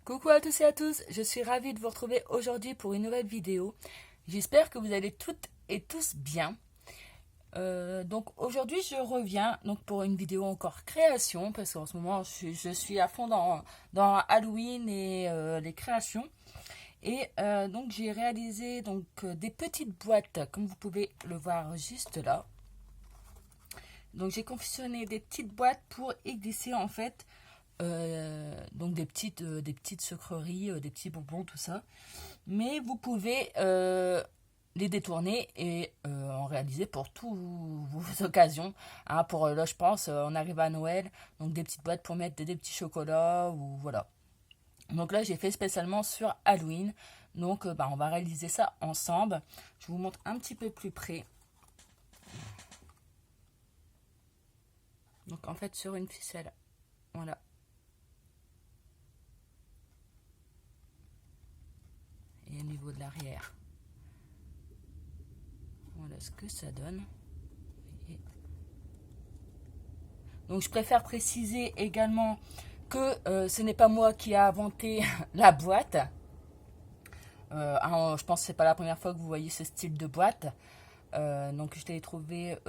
Coucou à tous et à tous, je suis ravie de vous retrouver aujourd'hui pour une nouvelle vidéo. J'espère que vous allez toutes et tous bien. Donc aujourd'hui je reviens pour une vidéo encore création parce qu'en ce moment je suis à fond dans Halloween et les créations. Et donc j'ai réalisé des petites boîtes comme vous pouvez le voir juste là. Donc j'ai confectionné des petites boîtes pour y glisser en fait donc des petites sucreries, des petits bonbons, tout ça. Mais vous pouvez les détourner et en réaliser pour toutes vos occasions. Hein, pour là, je pense, on arrive à Noël, donc des petites boîtes pour mettre des petits chocolats ou voilà. Donc là, j'ai fait spécialement sur Halloween. Donc, on va réaliser ça ensemble. Je vous montre un petit peu plus près. Donc, en fait, sur une ficelle. Voilà. Et au niveau de l'arrière. Voilà ce que ça donne. Et donc je préfère préciser également que ce n'est pas moi qui ai inventé la boîte. Je pense que c'est pas la première fois que vous voyez ce style de boîte. Donc je l'ai trouvé,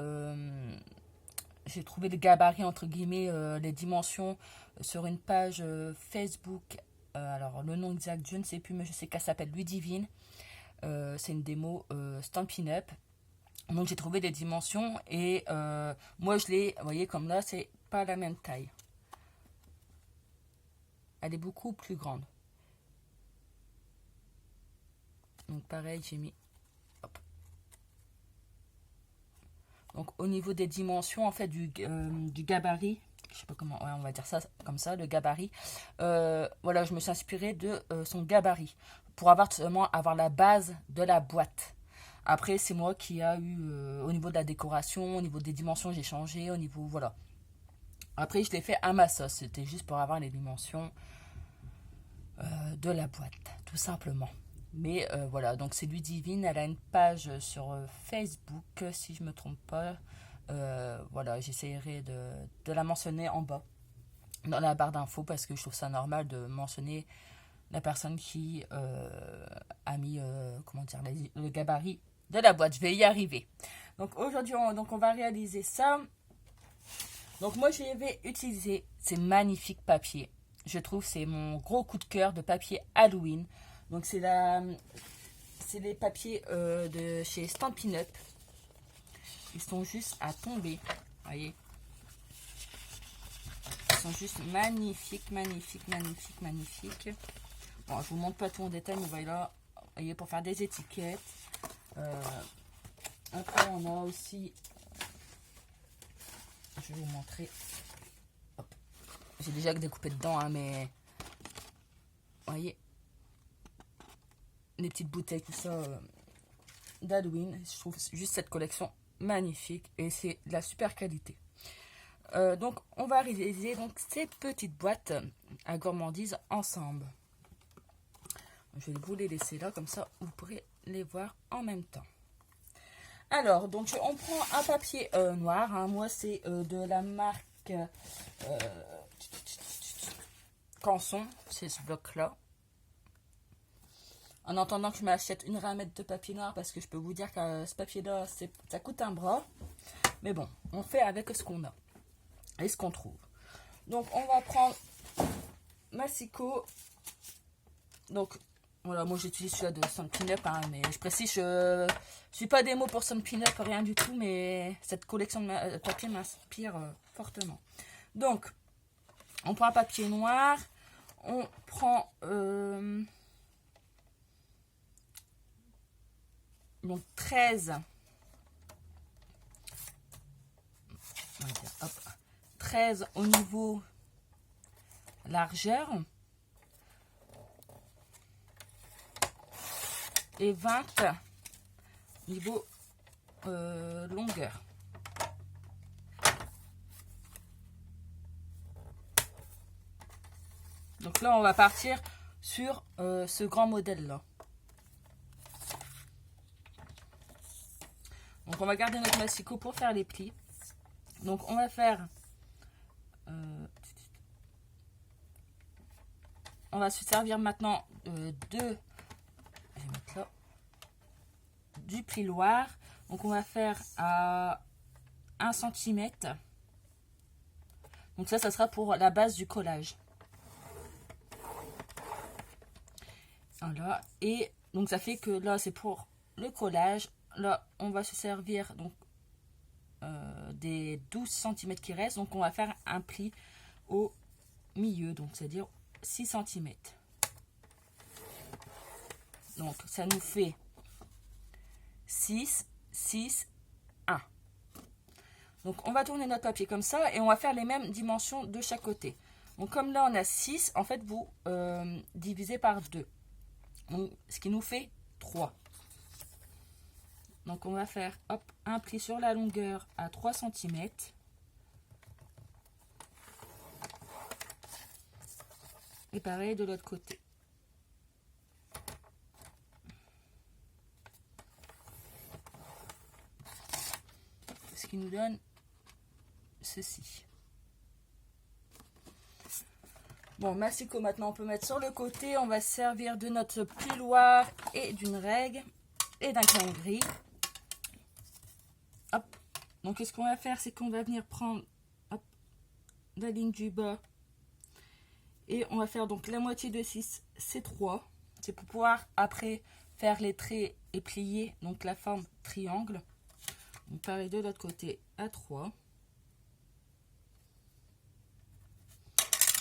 j'ai trouvé le gabarit entre guillemets, les dimensions sur une page Facebook. Alors le nom exact je ne sais plus, mais je sais qu'elle s'appelle Ludivine. C'est une démo Stampin' Up. Donc j'ai trouvé des dimensions et moi je l'ai, vous voyez comme là, c'est pas la même taille. Elle est beaucoup plus grande. Donc pareil, j'ai mis. Hop. Donc au niveau des dimensions, en fait, du gabarit, je sais pas comment, ouais, on va dire ça comme ça, le gabarit. Voilà, je me suis inspirée de son gabarit pour seulement avoir la base de la boîte. Après, c'est moi qui a eu, au niveau de la décoration, au niveau des dimensions, j'ai changé, au niveau, voilà. Après, je l'ai fait à ma sauce, c'était juste pour avoir les dimensions de la boîte, tout simplement. Mais voilà, donc c'est Ludivine, elle a une page sur Facebook, si je ne me trompe pas. Voilà, j'essaierai de la mentionner en bas, dans la barre d'infos, parce que je trouve ça normal de mentionner la personne qui a mis, comment dire, le gabarit de la boîte. Je vais y arriver. Donc aujourd'hui, on va réaliser ça. Donc moi, je vais utiliser ces magnifiques papiers. Je trouve c'est mon gros coup de cœur de papier Halloween. Donc c'est les papiers de chez Stampin' Up. Ils sont juste à tomber. Voyez. Ils sont juste magnifiques, magnifiques, magnifiques, magnifiques. Bon, je vous montre pas tout en détail, mais voilà, voyez, pour faire des étiquettes. Après, on a aussi, je vais vous montrer. Hop. J'ai déjà découpé dedans, hein, mais voyez, les petites bouteilles, tout ça, d'Halloween. Je trouve juste cette collection magnifique et c'est de la super qualité. Donc, on va réaliser ces petites boîtes à gourmandise ensemble. Je vais vous les laisser là, comme ça vous pourrez les voir en même temps. Alors, donc on prend un papier noir. Hein. Moi, c'est de la marque Canson. C'est ce bloc-là. En attendant que je m'achète une ramette de papier noir, parce que je peux vous dire que ce papier-là, ça coûte un bras. Mais bon, on fait avec ce qu'on a et ce qu'on trouve. Donc, on va prendre Massico. Donc, voilà, moi j'utilise celui-là de Stampin' Up, hein, mais je précise, je suis pas démo pour Stampin' Up, rien du tout, mais cette collection de papier m'inspire fortement. Donc, on prend un papier noir, on prend donc 13, on va dire, hop, 13 au niveau largeur et 20 niveau longueur. Donc là, on va partir sur ce grand modèle-là. Donc on va garder notre massicot pour faire les plis. Donc on va faire on va se servir maintenant je vais mettre là, du plioir. Donc on va faire à 1 cm. Donc ça sera pour la base du collage. Voilà. Et donc ça fait que là c'est pour le collage. Là on va se servir donc des 12 cm qui restent. Donc on va faire un pli au milieu. Donc c'est-à-dire 6 cm. Donc ça nous fait 6, 6, 1. Donc on va tourner notre papier comme ça et on va faire les mêmes dimensions de chaque côté. Donc comme là on a 6, en fait vous divisez par 2. Donc, ce qui nous fait 3. Donc on va faire hop, un pli sur la longueur à 3 cm. Et pareil de l'autre côté. Ce qui nous donne ceci. Bon, massicot maintenant on peut mettre sur le côté. On va se servir de notre plioir et d'une règle et d'un crayon gris. Hop. Donc ce qu'on va faire, c'est qu'on va venir prendre hop, la ligne du bas. Et on va faire donc la moitié de 6, c'est 3. C'est pour pouvoir après faire les traits et plier donc la forme triangle. Donc pareil de l'autre côté à 3.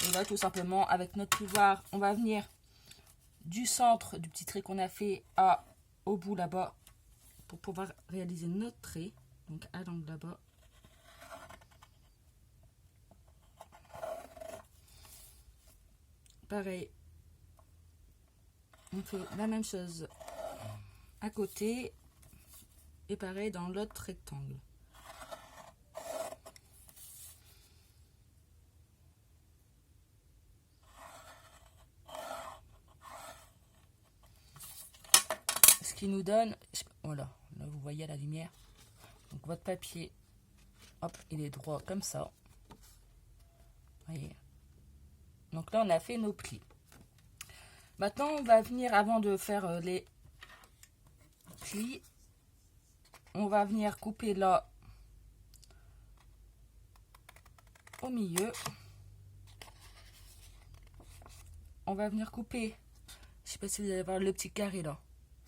Et là tout simplement avec notre plioir, on va venir du centre du petit trait qu'on a fait au bout là-bas pour pouvoir réaliser notre trait. Donc à l'angle là-bas. Pareil, on fait la même chose à côté et pareil dans l'autre rectangle. Ce qui nous donne, voilà, là vous voyez la lumière. Donc votre papier, hop, il est droit comme ça. Voyez. Donc là on a fait nos plis. Maintenant on va venir, avant de faire les plis, on va venir couper là au milieu. On va venir couper, je sais pas si vous allez voir le petit carré là.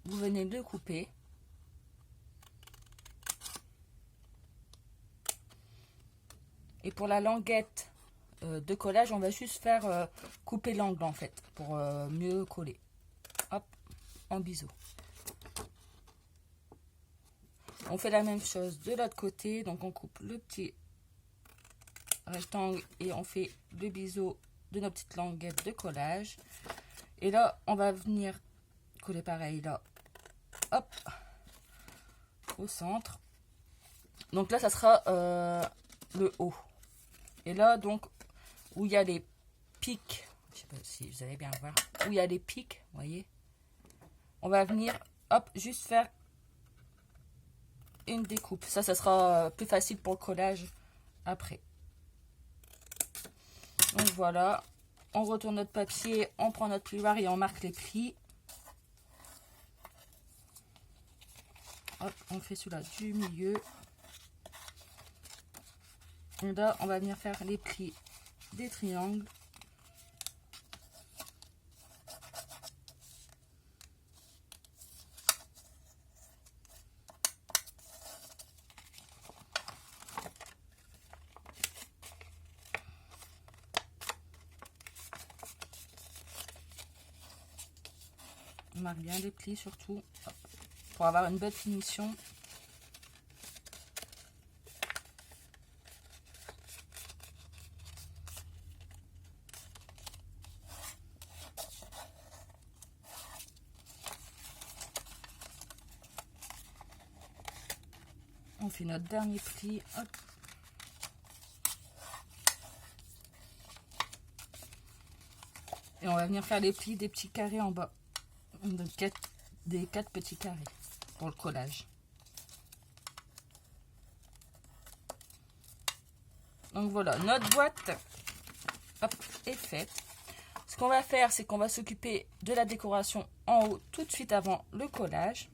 Vous venez de le couper. Et pour la languette de collage, on va juste faire couper l'angle en fait, pour mieux coller. Hop, en biseau. On fait la même chose de l'autre côté, donc on coupe le petit rectangle et on fait le biseau de nos petites languettes de collage. Et là, on va venir coller pareil là, hop, au centre. Donc là, ça sera le haut. Et là, donc, où il y a les pics, je sais pas si vous allez bien voir, où il y a les pics, vous voyez, on va venir, hop, juste faire une découpe. Ça sera plus facile pour le collage après. Donc voilà, on retourne notre papier, on prend notre plioir et on marque les plis. Hop, on fait celui-là du milieu. Et là, on va venir faire les plis des triangles. On marque bien les plis surtout pour avoir une belle finition. On fait notre dernier pli. Hop. Et on va venir faire les plis des petits carrés en bas. Des 4 petits carrés pour le collage. Donc voilà, notre boîte hop, est faite. Ce qu'on va faire, c'est qu'on va s'occuper de la décoration en haut tout de suite avant le collage.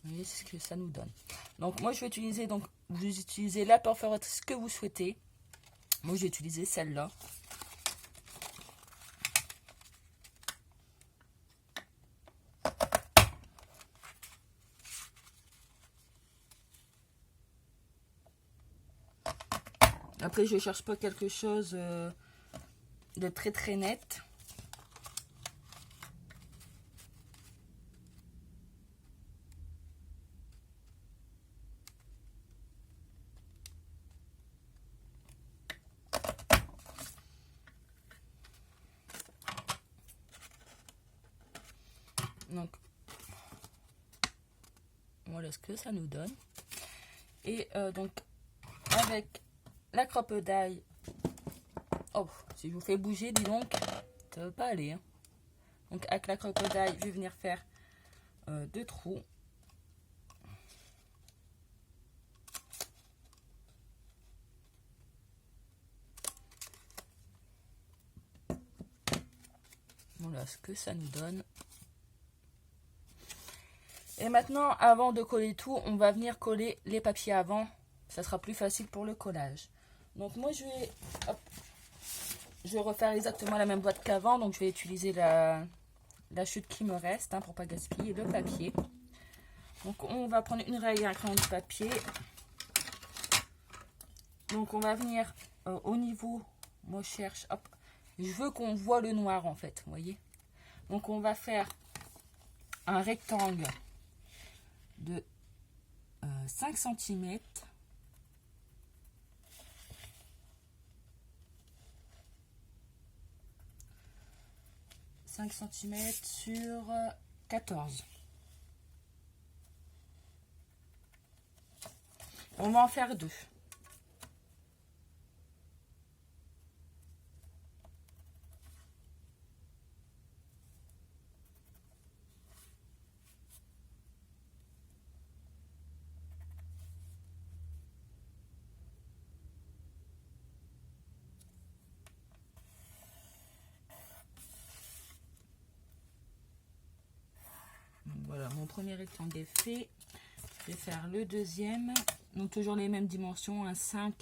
Vous voyez ce que ça nous donne. Donc moi je vais utiliser, donc vous utilisez la perforatrice que vous souhaitez. Moi je vais utiliser celle-là. Après je ne cherche pas quelque chose de très très net. Donc, voilà ce que ça nous donne. Et donc, avec la crocodile, oh, si je vous fais bouger, dis donc, ça ne va pas aller. Hein. Donc, avec la crocodile, je vais venir faire 2 trous. Voilà ce que ça nous donne. Et maintenant, avant de coller tout, on va venir coller les papiers avant. Ça sera plus facile pour le collage. Donc moi, je vais refaire exactement la même boîte qu'avant. Donc je vais utiliser la chute qui me reste pour pas gaspiller le papier. Donc on va prendre une règle et un crayon de papier. Donc on va venir au niveau, moi je cherche, hop, je veux qu'on voit le noir en fait, vous voyez. Donc on va faire un rectangle de 5 cm. Sur 14. On va en faire 2. Voilà, mon premier rectangle est fait. Je vais faire le deuxième. Donc toujours les mêmes dimensions, un 5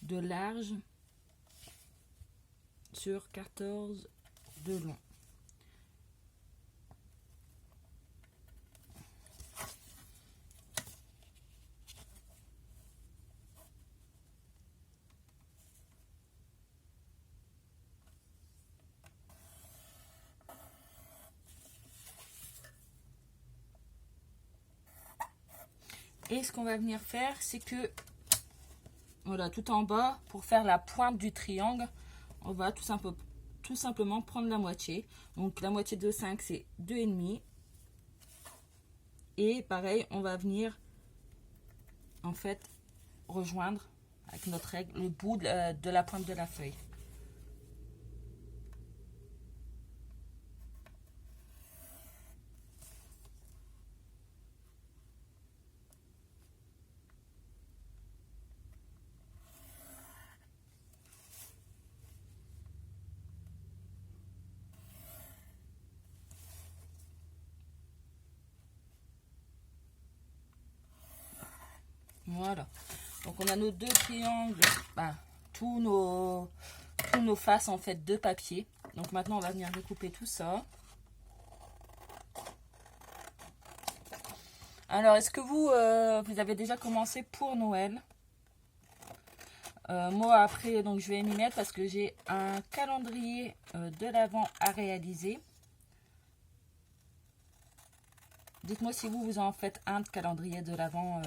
de large sur 14 de long. Et ce qu'on va venir faire, c'est que, voilà, tout en bas, pour faire la pointe du triangle, on va tout simplement prendre la moitié. Donc la moitié de 5, c'est 2,5. Et pareil, on va venir, en fait, rejoindre, avec notre règle, le bout de la pointe de la feuille. Voilà. Donc on a nos 2 triangles, tous nos faces en fait de papier. Donc maintenant on va venir découper tout ça. Alors est-ce que vous avez déjà commencé pour Noël? Moi après donc je vais m'y mettre parce que j'ai un calendrier de l'Avent à réaliser. Dites-moi si vous en faites un de calendrier de l'Avent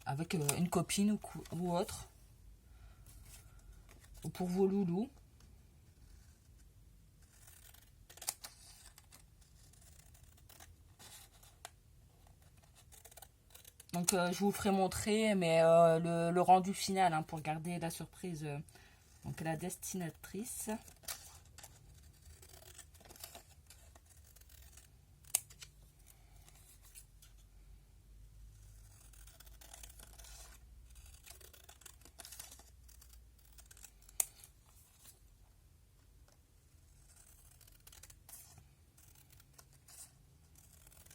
avec une copine ou autre, ou pour vos loulous. Donc je vous ferai montrer, mais le rendu final pour garder la surprise, donc la destinatrice.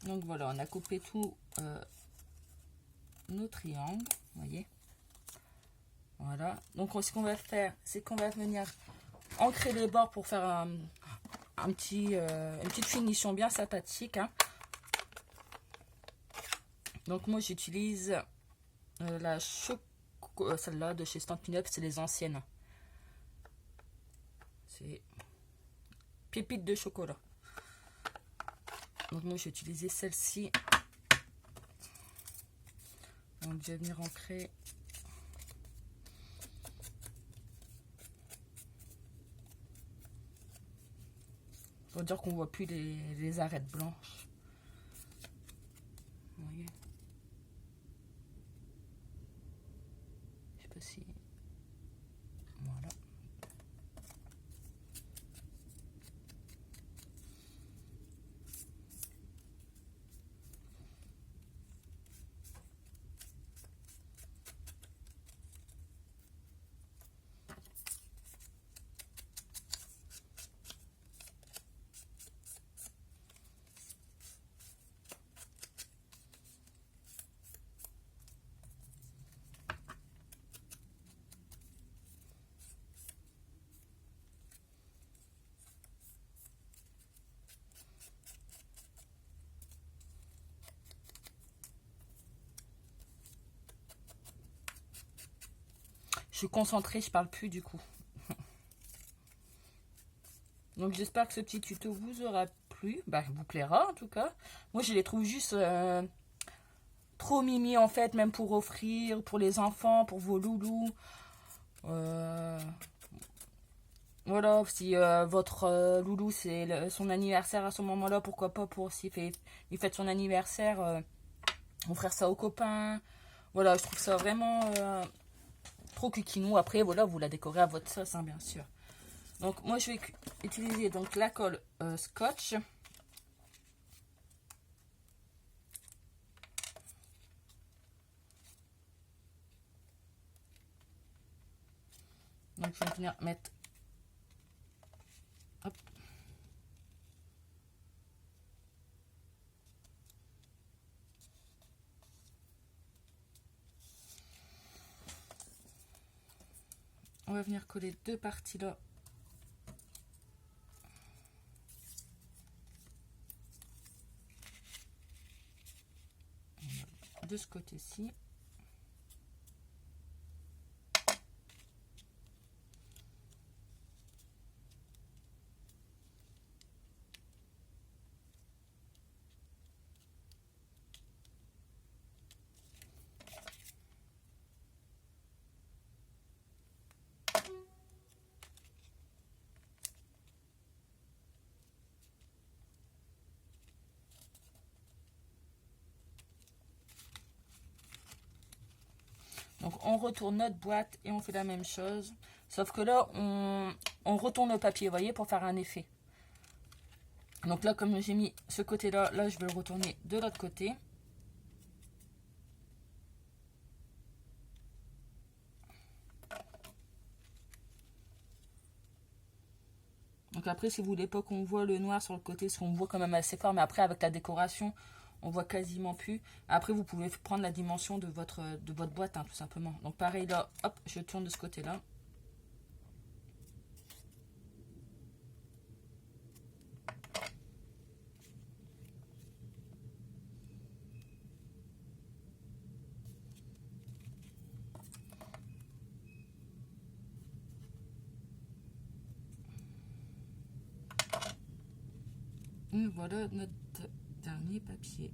Donc voilà, on a coupé tout nos triangles, vous voyez. Voilà, donc ce qu'on va faire, c'est qu'on va venir ancrer les bords pour faire une petite finition bien sympathique, hein. Donc moi j'utilise celle-là de chez Stampin' Up, c'est les anciennes. C'est pépites de chocolat. Donc moi j'ai utilisé celle-ci. Donc je vais venir ancrer. Pour dire qu'on voit plus les arêtes blanches. Vous voyez. Je sais pas si. Voilà. Je suis concentrée, je parle plus du coup. Donc j'espère que ce petit tuto vous aura plu. Bah, vous plaira en tout cas. Moi je les trouve juste trop mimi en fait, même pour offrir, pour les enfants, pour vos loulous. Voilà, si votre loulou c'est son anniversaire à ce moment-là, pourquoi pas pour il fête son anniversaire, offrir ça aux copains. Voilà, je trouve ça vraiment trop cuquinou. Après, voilà, vous la décorez à votre sauce, hein, bien sûr. Donc, moi, je vais utiliser donc la colle scotch. Donc, je vais venir mettre... Hop. On va venir coller deux parties là. De ce côté-ci. Donc on retourne notre boîte et on fait la même chose. Sauf que là, on retourne le papier, vous voyez, pour faire un effet. Donc là, comme j'ai mis ce côté-là, là, je vais le retourner de l'autre côté. Donc après, si vous voulez pas qu'on voit le noir sur le côté, parce qu'on voit quand même assez fort, mais après, avec la décoration, on voit quasiment plus. Après, vous pouvez prendre la dimension de votre boîte, hein, tout simplement. Donc pareil, là, hop, je tourne de ce côté-là. Et voilà notre dernier papier.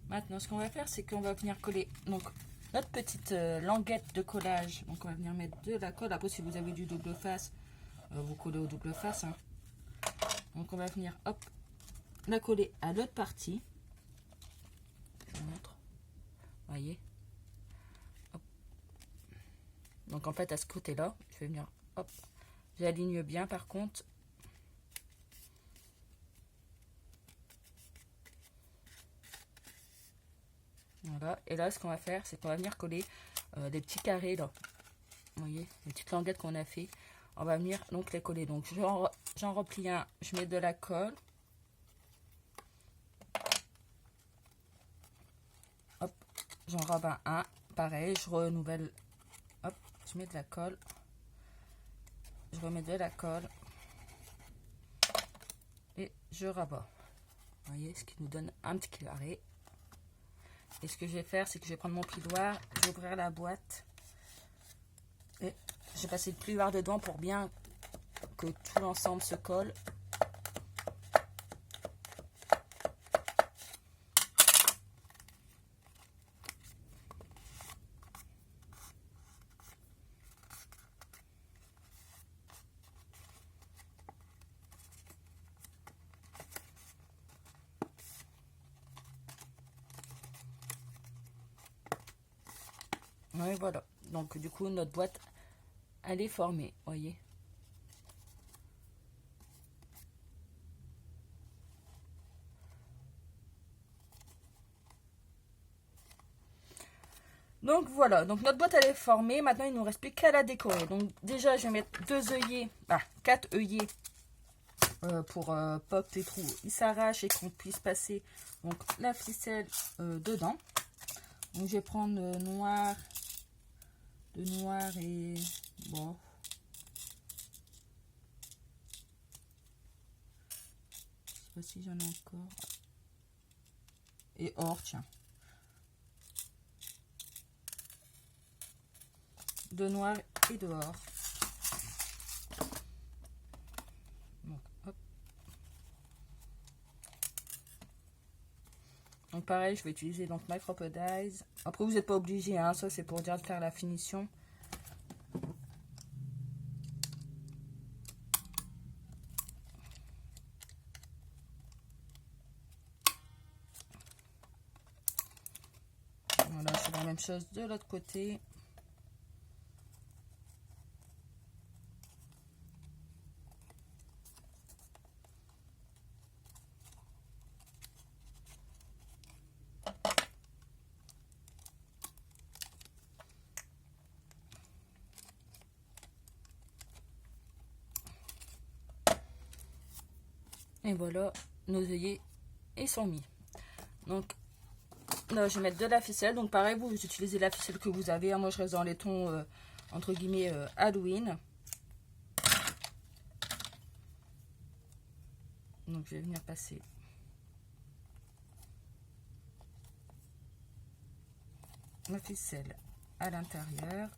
Maintenant, ce qu'on va faire, c'est qu'on va venir coller donc notre petite languette de collage. Donc, on va venir mettre de la colle. Après, si vous avez du double face, vous collez au double face, hein. Donc, on va venir, hop, la coller à l'autre partie. Je vous montre. Vous voyez. Hop. Donc, en fait, à ce côté-là, je vais venir, hop, j'aligne bien par contre. Voilà, et là ce qu'on va faire, c'est qu'on va venir coller des petits carrés là. Vous voyez, les petites languettes qu'on a fait. on va venir donc les coller. Donc j'en replie un, je mets de la colle. Hop, j'en rabats un, pareil, je renouvelle. Hop, je mets de la colle. Je remets de la colle. Et je rabats. Vous voyez, ce qui nous donne un petit carré. Et ce que je vais faire, c'est que je vais prendre mon plioir, je vais ouvrir la boîte. Et je vais passer le plioir dedans pour bien que tout l'ensemble se colle. Et voilà. Donc du coup, notre boîte, elle est formée, voyez. Donc voilà, donc notre boîte elle est formée. Maintenant il nous reste plus qu'à la décorer. Donc déjà je vais mettre 4 œillets pour pas que les trous ils s'arrachent et qu'on puisse passer donc la ficelle dedans. Donc je vais prendre le noir et bon. Je sais pas si j'en ai encore. Et or, tiens. De noir et de or. Donc, hop. Donc pareil, je vais utiliser donc Micropodize. Après, vous n'êtes pas obligé, hein, ça c'est pour dire de faire la finition. Voilà, je fais la même chose de l'autre côté. Et voilà, nos œillets ils sont mis. Donc là, je vais mettre de la ficelle. Donc pareil, vous utilisez la ficelle que vous avez. Moi, je reste dans les tons entre guillemets Halloween. Donc je vais venir passer ma ficelle à l'intérieur.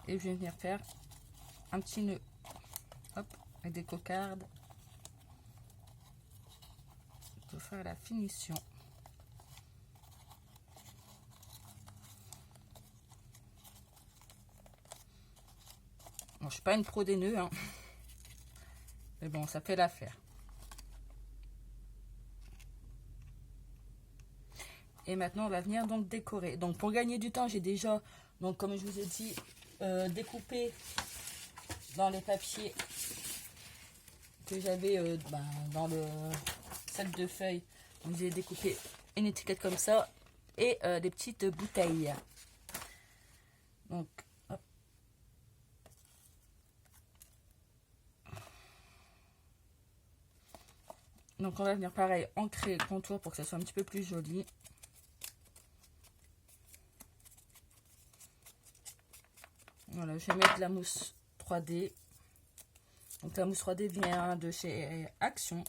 Et je vais venir faire un petit nœud, hop, avec des cocardes pour faire la finition. Bon, je suis pas une pro des nœuds, hein. Mais bon, ça fait l'affaire. Et maintenant, on va venir donc décorer. Donc, pour gagner du temps, j'ai déjà, donc comme je vous ai dit, découpé dans les papiers que j'avais dans le sac de feuilles. Donc, j'ai découpé une étiquette comme ça et des petites bouteilles. Donc, hop. Donc, on va venir pareil ancrer le contour pour que ça soit un petit peu plus joli. Voilà, je vais mettre de la mousse 3D. Donc la mousse 3D vient de chez Action.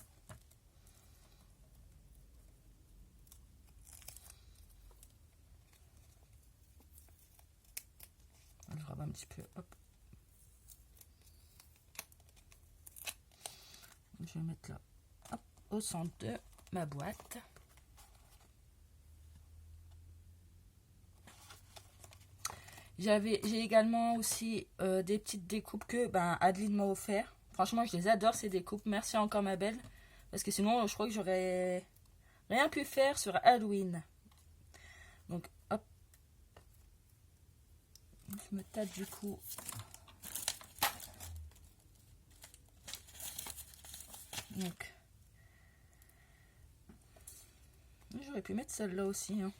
Je rabats un petit peu, hop. Je vais mettre là, hop, au centre de ma boîte. J'ai également aussi des petites découpes que Adeline m'a offert. Franchement, je les adore ces découpes. Merci encore ma belle. Parce que sinon, je crois que j'aurais rien pu faire sur Halloween. Donc, hop. Je me tâte du coup Donc, j'aurais pu mettre celle-là aussi. Hein.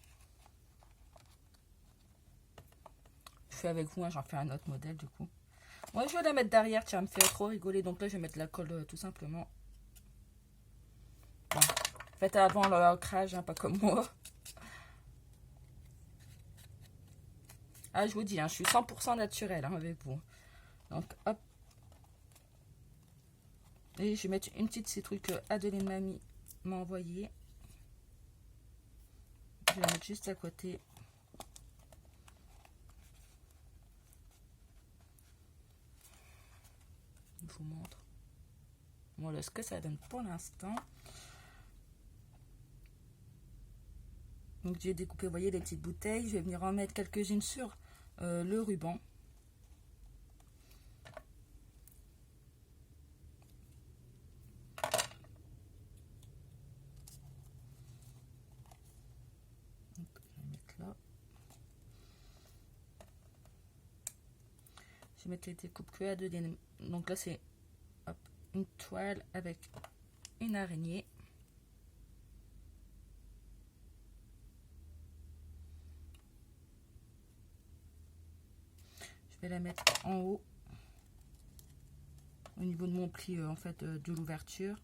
Je fais avec vous, hein, j'en fais un autre modèle du coup. Moi, je vais la mettre derrière, tiens, me fait trop rigoler. Donc là, je vais mettre la colle tout simplement. Bon. Faites avant l'ancrage, hein, pas comme moi. Ah, je vous dis, hein, je suis 100% naturelle hein, avec vous. Donc, hop. Et je vais mettre une petite citrouille que Adeline Mamie m'a envoyée. Je vais la mettre juste à côté. Je vous montre. Voilà ce que ça donne pour l'instant. Donc j'ai découpé, vous voyez, les petites bouteilles. Je vais venir en mettre quelques-unes sur le ruban. Donc, je vais mettre là. Je vais mettre les découpes que à 2D. Donc là c'est une toile avec une araignée. Je vais la mettre en haut, au niveau de mon pli en fait de l'ouverture.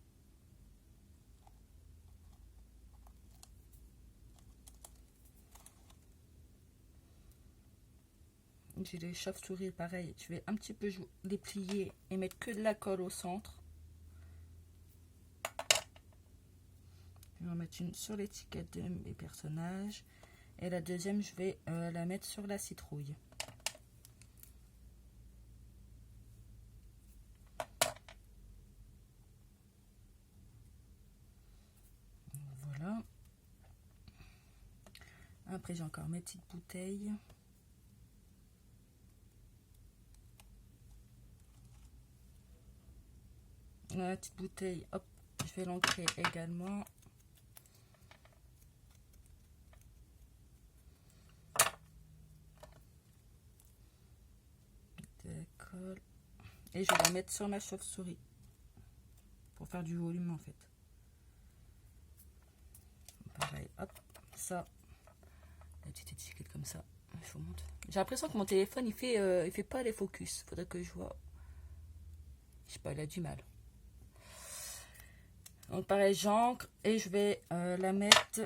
J'ai les chauves-souris pareil, je vais un petit peu les plier et mettre que de la colle au centre. Je vais en mettre une sur l'étiquette de mes personnages et la deuxième je vais la mettre sur la citrouille. Voilà. Après j'ai encore mes petites bouteilles. La petite bouteille, hop, je vais l'ancrer également. D'accord. Et je vais la mettre sur ma chauve-souris pour faire du volume en fait. Pareil, hop, ça. La petite étiquette comme ça. Je vous montre. J'ai l'impression que mon téléphone il fait pas les focus. Faudrait que je vois. Je sais pas, il a du mal. Donc pareil, j'encre et je vais la mettre.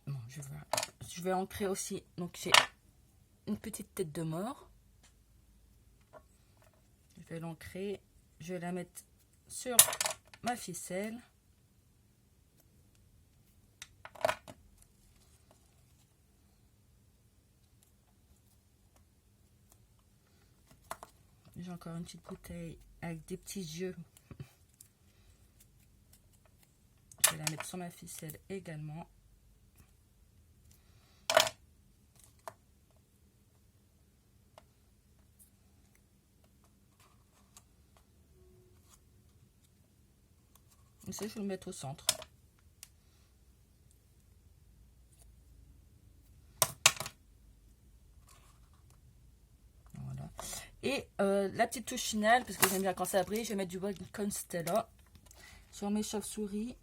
Bon, je vais ancrer aussi. Donc j'ai une petite tête de mort. Je vais l'ancrer. Je vais la mettre sur ma ficelle. J'ai encore une petite bouteille avec des petits yeux. Je vais la mettre sur ma ficelle également. Et ça, je vais le mettre au centre. Voilà. Et la petite touche finale, parce que j'aime bien quand ça brille, je vais mettre du Golden Constella sur mes chauves-souris.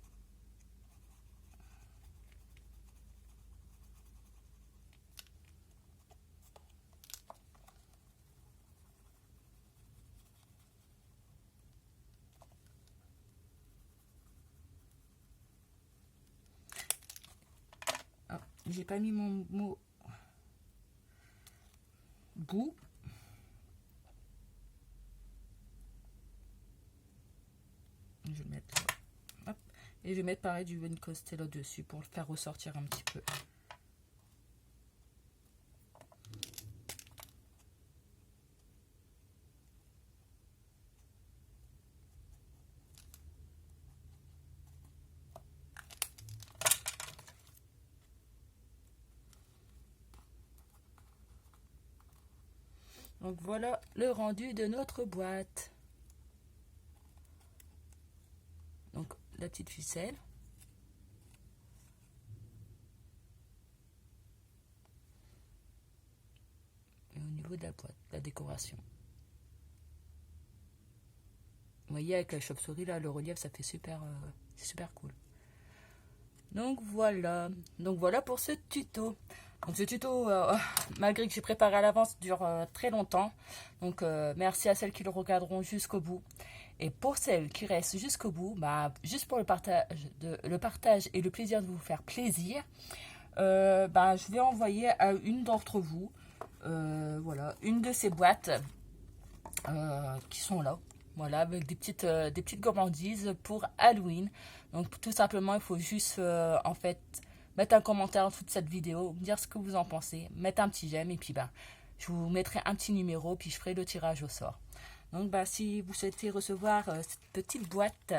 Ah, j'ai pas mis mon mot goût. Je vais le mettre là. Hop. Et je vais mettre pareil du Golden Constella dessus pour le faire ressortir un petit peu. Donc voilà le rendu de notre boîte. Donc la petite ficelle. Et au niveau de la boîte, la décoration. Vous voyez, avec la chauve-souris, là, le relief, ça fait super, c'est super cool. Donc voilà pour ce tuto. Donc ce tuto, malgré que j'ai préparé à l'avance, dure très longtemps. Donc merci à celles qui le regarderont jusqu'au bout. Et pour celles qui restent jusqu'au bout, bah, juste pour le partage et le plaisir de vous faire plaisir, bah, je vais envoyer à une d'entre vous, voilà, une de ces boîtes qui sont là. Voilà, avec des petites gourmandises pour Halloween. Donc tout simplement, il faut juste en fait mettre un commentaire en dessous de cette vidéo, me dire ce que vous en pensez, mettre un petit j'aime et puis bah, je vous mettrai un petit numéro puis je ferai le tirage au sort. Donc bah, si vous souhaitez recevoir cette petite boîte,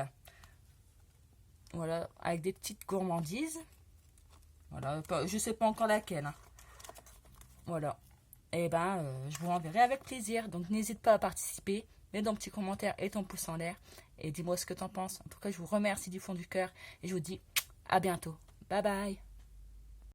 voilà, avec des petites gourmandises, voilà, je sais pas encore laquelle, hein. Voilà, et ben je vous renverrai avec plaisir. Donc n'hésite pas à participer, mets ton petit commentaire et ton pouce en l'air et dis-moi ce que t'en penses. En tout cas, je vous remercie du fond du cœur et je vous dis à bientôt. Bye bye.